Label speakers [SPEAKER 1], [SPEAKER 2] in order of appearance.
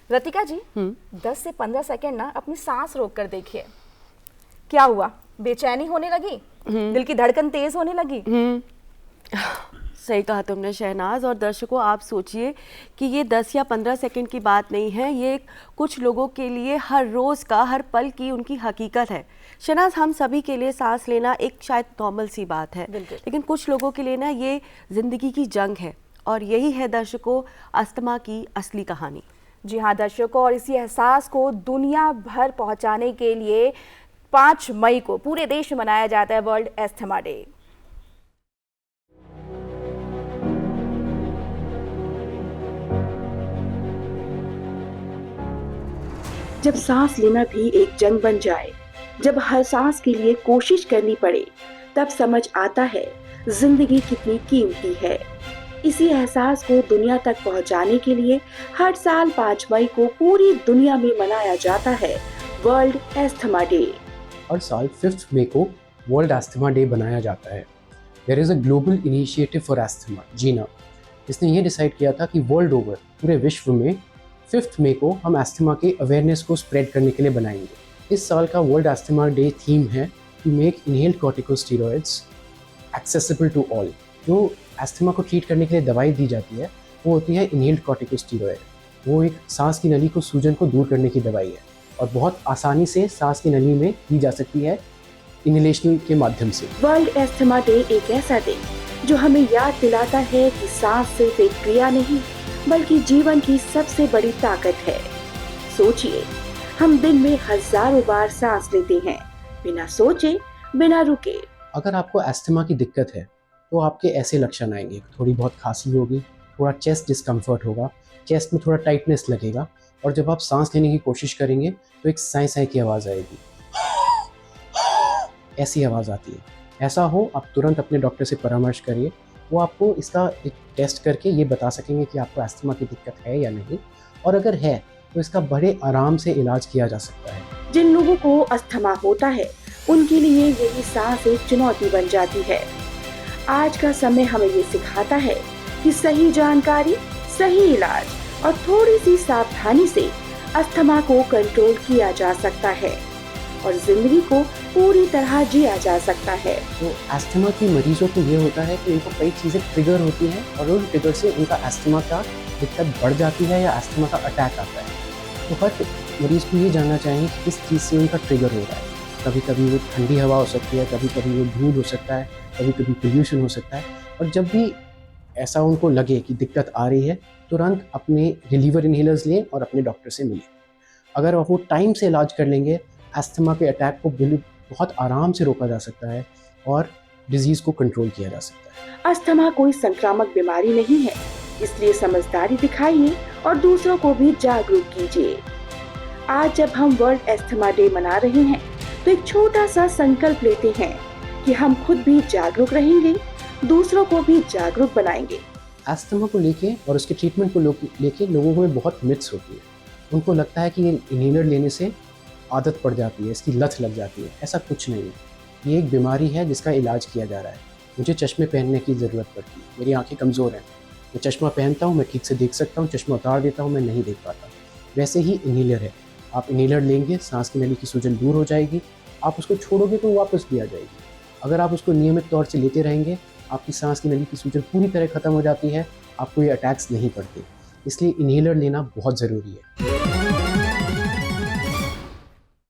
[SPEAKER 1] रतिका जी 10 से 15 सेकंड ना अपनी सांस रोक कर देखिए। क्या हुआ? बेचैनी होने लगी? दिल की धड़कन तेज होने लगी?
[SPEAKER 2] सही कहा तुमने शहनाज। और दर्शकों, आप सोचिए कि ये 10 या 15 सेकंड की बात नहीं है, ये कुछ लोगों के लिए हर रोज़ का, हर पल की उनकी हकीकत है। शहनाज, हम सभी के लिए सांस लेना एक शायद नॉर्मल सी बात है, लेकिन कुछ लोगों के लिए ना ये ज़िंदगी की जंग है। और यही है दर्शकों अस्थमा की असली कहानी।
[SPEAKER 1] जी हाँ दर्शकों, और इसी एहसास को दुनिया भर पहुंचाने के लिए 5 मई को पूरे देश में मनाया जाता है वर्ल्ड एस्थमा डे।
[SPEAKER 3] जब सांस लेना भी एक जंग बन जाए, जब हर सांस के लिए कोशिश करनी पड़े, तब समझ आता है जिंदगी कितनी कीमती है। इसी एहसास को दुनिया तक पहुंचाने के लिए हर साल 5 मई को पूरी दुनिया में मनाया जाता है वर्ल्ड एस्थमा डे।
[SPEAKER 4] हर साल 5 मई को वर्ल्ड एस्थमा डे बनाया जाता है। There is a global initiative for asthma, GINA. इसने ये डिसाइड किया था कि वर्ल्ड ओवर, पूरे विश्व में 5 मई को हम एस्थमा के अवेयरनेस को स्प्रेड करने के लिए बनाएंगे। इस साल का वर्ल्ड एस्थमा डे थीम है to make inhaled corticosteroids accessible to all. जो एस्थमा को ट्रीट करने के लिए दवाई दी जाती है वो होती है इनहेल्ड कॉर्टिकोस्टेरॉइड। वो एक सांस की नली को, सूजन को दूर करने की दवाई है और बहुत आसानी से सांस की नली में दी जा सकती है इनहेलेशन के माध्यम से।
[SPEAKER 3] वर्ल्ड एस्थमा डे एक ऐसा दिन जो हमें याद दिलाता है कि सांस सिर्फ एक क्रिया नहीं बल्कि जीवन की सबसे बड़ी ताकत है। सोचिए, हम दिन में हजारों बार सांस लेते हैं, बिना सोचे, बिना रुके।
[SPEAKER 4] अगर आपको एस्थमा की दिक्कत है तो आपके ऐसे लक्षण आएंगे। थोड़ी बहुत खांसी होगी, थोड़ा चेस्ट डिस्कम्फर्ट होगा, चेस्ट में थोड़ा टाइटनेस लगेगा, और जब आप सांस लेने की कोशिश करेंगे तो एक साई साई की आवाज़ आएगी, ऐसी आवाज़ आती है। ऐसा हो आप तुरंत अपने डॉक्टर से परामर्श करिए। वो आपको इसका एक टेस्ट करके ये बता सकेंगे कि आपको एस्थमा की दिक्कत है या नहीं, और अगर है तो इसका बड़े आराम से इलाज किया जा सकता है।
[SPEAKER 3] जिन लोगों को अस्थमा होता है उनके लिए यही सांस एक चुनौती बन जाती है। आज का समय हमें ये सिखाता है कि सही जानकारी, सही इलाज और थोड़ी सी सावधानी से अस्थमा को कंट्रोल किया जा सकता है और जिंदगी को पूरी तरह जिया जा सकता है।
[SPEAKER 4] तो एस्थमा की मरीजों को ये होता है कि इनको कई चीज़ें ट्रिगर होती हैं और उन ट्रिगर से उनका एस्थमा का दिक्कत बढ़ जाती है या एस्थमा का अटैक आता है। तो हर मरीज को ये जानना चाहिए कि किस चीज़ से उनका ट्रिगर हो रहा है। कभी कभी वो ठंडी हवा हो सकती है, कभी कभी वो धूल हो सकता है, कभी कभी पोल्यूशन हो सकता है। और जब भी ऐसा उनको लगे कि दिक्कत आ रही है, तुरंत अपने रिलीवर इनहेलर्स लें और अपने डॉक्टर से मिलें। अगर आप वो टाइम से इलाज कर लेंगे, एस्थमा के अटैक को बहुत आराम से रोका जा सकता है और डिजीज़ को कंट्रोल किया जा सकता है।
[SPEAKER 3] अस्थमा कोई संक्रामक बीमारी नहीं है, इसलिए समझदारी दिखाइए और दूसरों को भी जागरूक कीजिए। आज जब हम वर्ल्ड एस्थमा डे मना रहे हैं तो एक छोटा सा संकल्प लेते हैं कि हम खुद भी जागरूक रहेंगे, दूसरों को भी जागरूक बनाएंगे।
[SPEAKER 4] एस्थमा को लेके और उसके ट्रीटमेंट को लेके लोगों में बहुत मिथ्स होती है। उनको लगता है कि ये इनहेलर लेने से आदत पड़ जाती है, इसकी लत लग जाती है। ऐसा कुछ नहीं है। ये एक बीमारी है जिसका इलाज किया जा रहा है। मुझे चश्मे पहनने की ज़रूरत पड़ती है, मेरी आंखें कमज़ोर हैं, मैं चश्मा पहनता हूँ, मैं ठीक से देख सकता हूँ, चश्मा उतार देता हूँ, मैं नहीं देख पाता। वैसे ही इनहेलर है। आप इनहेलर लेंगे, सांस की नली की सूजन दूर हो जाएगी। आप उसको छोड़ोगे तो वापस भी आ जाएगी। अगर आप उसको नियमित तौर से लेते रहेंगे, आपकी सांस की नली की सूजन पूरी तरह ख़त्म हो जाती है, आपको ये अटैक्स नहीं पड़ते। इसलिए इनहेलर लेना बहुत ज़रूरी है।